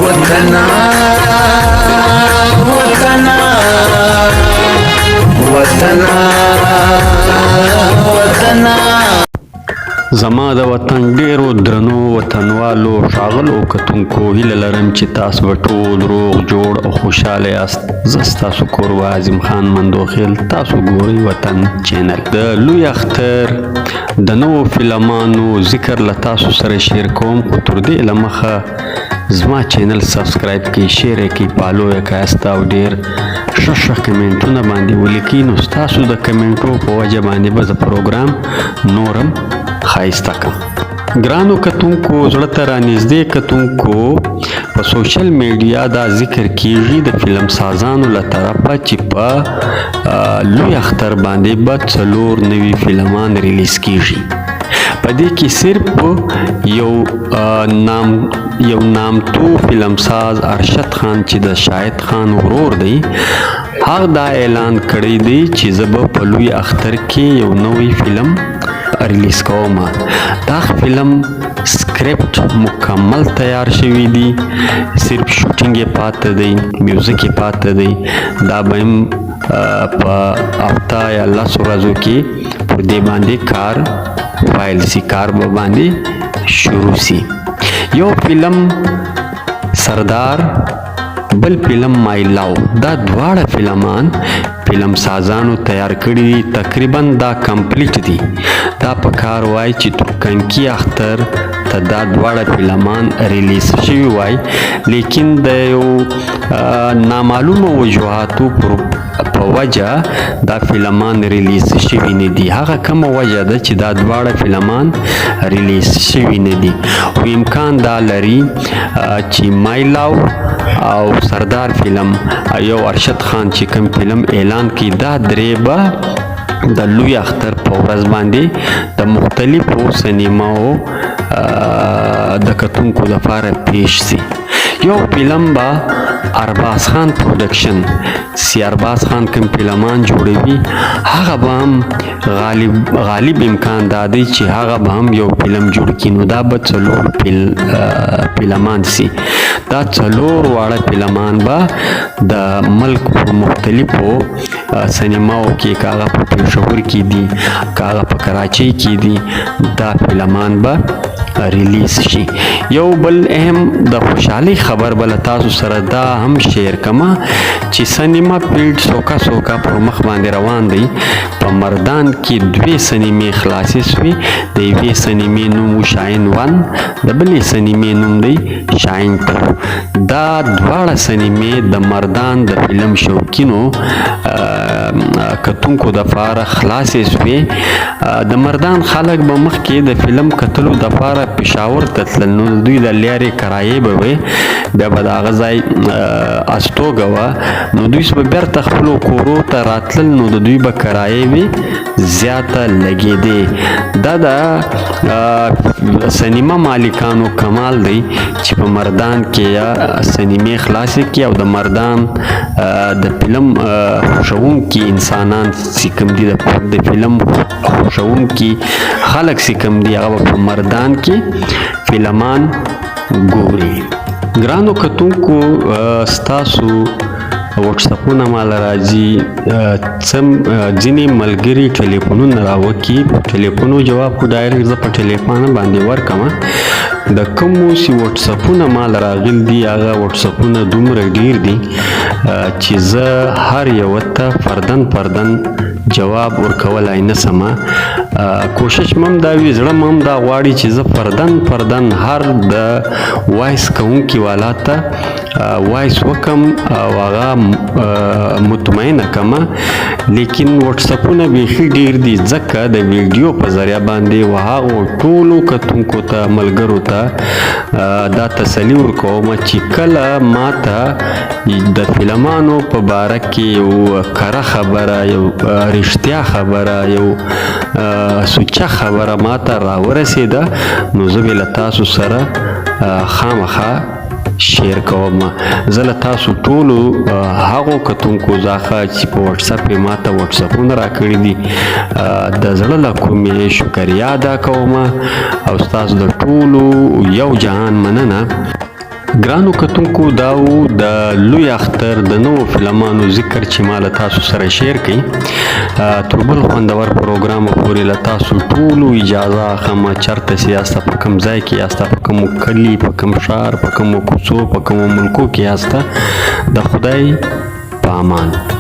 وطنا وطنا وطنا وطنا زما د وطن ډیرو درنو وطنوالو ښاغلو کتونکو هیله لرم چې تاسو به ټول روغ جوړ او خوشحاله یاست. زه ستاسو کوربه اعظم خان مندوخیل، تاسو ګورئ وطن چینل. د لوی اختر د نوو فلمانو ذکر له تاسو سره شیر کوم، خو تر دې له مخه زما چینل سبسکرایب کړئ، شیر یې کړئ، فالو یې کړئ او ډیر ښه کمنټونه باندې ولیکئ. نو ستاسو د کمنټو په وجه باندې به زه پروګرام نورم ښایسته کړم. ګرانو کتونکو، زړه ته رانږدې کتونکو، په سوشل میډیا دا ذکر کیږي د فلم سازانو له طرفه چې په لوی اختر باندې به 4 نوي فلمان ریلیز کیږي. په دې کې صرف یو نامتو فلم ساز ارشد خان چې د شاهد خان ورور دی، هغه دا اعلان کړی دی چې زه به په لوی اختر کې یو نوی فلم ریلیز کوم. دا فلم سکرپټ مکمل تیار شوی دی، صرف شوټینګ یې پاته دی، میوزیک یې پاته دی. دا به هم په هفته یا 10 ورځو کې پر دې باندې کار فایل سی، کار به باندې شروع سی. یو فلم سردار، بل فلم مای لاو، دا دواړه فلمان فلم سازانو تیار کړي دي، تقریبا دا کمپلیټ دي. دا په کار وای چې ترکنکی اختر ته دا دواړه فلمان ریلیز شوي وای، لیکن د یو نامعلومه وجوهاتو په وجه دا فلمان ریلیز شوي نه دي. هغه کومه وجه ده چې دا دواړه فلمان ریلیز شوي نه دي، خو امکان دا لري چې مایلاو او سردار فلم یو ارشد خان چې کوم فلم اعلان کی، دا درې به د لوی اختر په ورځ باندې د مختلفو سینماو د کتونکو لپاره پیش سي. یو فلم به ارباز خان پروډکشن سی، ارباز خان کوم فلمان جوړوي، هغه به هم غالب امکان دا دی چې هغه به هم یو فلم جوړ کړي. نو دا به 4 فلمان سي. دا 4 واړه فلمان به د ملک په مختلفو سینماو کې، کاغه په پېښور کې دي، کاغه په کراچۍ کې دي، دا فلمان به ریلیز شي. یو بل اهم د خوشحالي خبر بل تاسو سره دا هم شیر کما چې سینما فیلډ سوکا پر مخ باندې روان دی. په مردان کې 2 سینمې خلاصې شوې، د یوې سینمې نوم شاهین 1، د بلې سینمې نوم دی شاهین 2. دا دواړه سینمې د مردان د فلم شوقینو کتونکو د لپاره خلاصې شوې. د مردان خلک به مخکې د فلم کتلو د لپاره پېښور ته تلل، نو دوی د لارې کرایې به وې، بیا به د هغه ځای استوګه وه، نو دوی به بیرته خپلو کورو ته راتلل، نو د دوی به کرایې وې زیاته لګېدې. دا د سینما مالکانو کمال دی چې په مردان کې یا سینمې خلاصې کړي او د مردان د فلم خوښوونکي انسانان چې کوم دي، د فلم خوښوونکي خلک چې کوم دي، هغه په مردان کې فلمان ګوري. ګرانو کتونکو، ستاسو وټساپونه مال راځي، ځینې ملګري ټلیفونونه راوکي، په ټلیفونو جواب خو ډایرکټ زه په ټلیفون باندې ورکم. د کومو چې وټساپونه مال راغل دي، هغه وټساپونه دومره ډیر دي چې زه هر یو ته فردن جواب ورکولای نسم. کوشش مم دا وی، زړه مم دا غواړي چې زه فردن هر د وایس کوونکي والا ته وایس وکم او هغه مطمئنه کما، لیکن وټساپونه بیخي ډیر دي، ځکه د ویډیو په ذریعہ باندې وهغو ټولو کتونکو ته، ملګرو ته دا تسلی ورکوم چې کله ماته د فلمانو په باره کې یو کره خبره، یو رښتیا خبره، یو سوچه خبره ماته راورسېده، نو زه به له تاسو سره خامخا شیر کوم. زه له تاسو ټولو هغو کتونکو څخه چې په وټساپ کې ماته وټساپونه راکړي دي، د زړه له کومې شکریا ادا کوم او ستاسو د ټولو یو جهان مننه. ګرانو کتونکو دا و د لوی اختر د نوو فلمانو ذکر چې ما له تاسو سره شیر کړي. تر بل خوندور پروګرام پورې له تاسو ټولو اجازه اخلم چېرته چې یاسته په کوم ځای کې یاسته په کومو کلي په کوم ښار په کومو کوڅو په کومو ملکو کې یاسته د خدای په امان.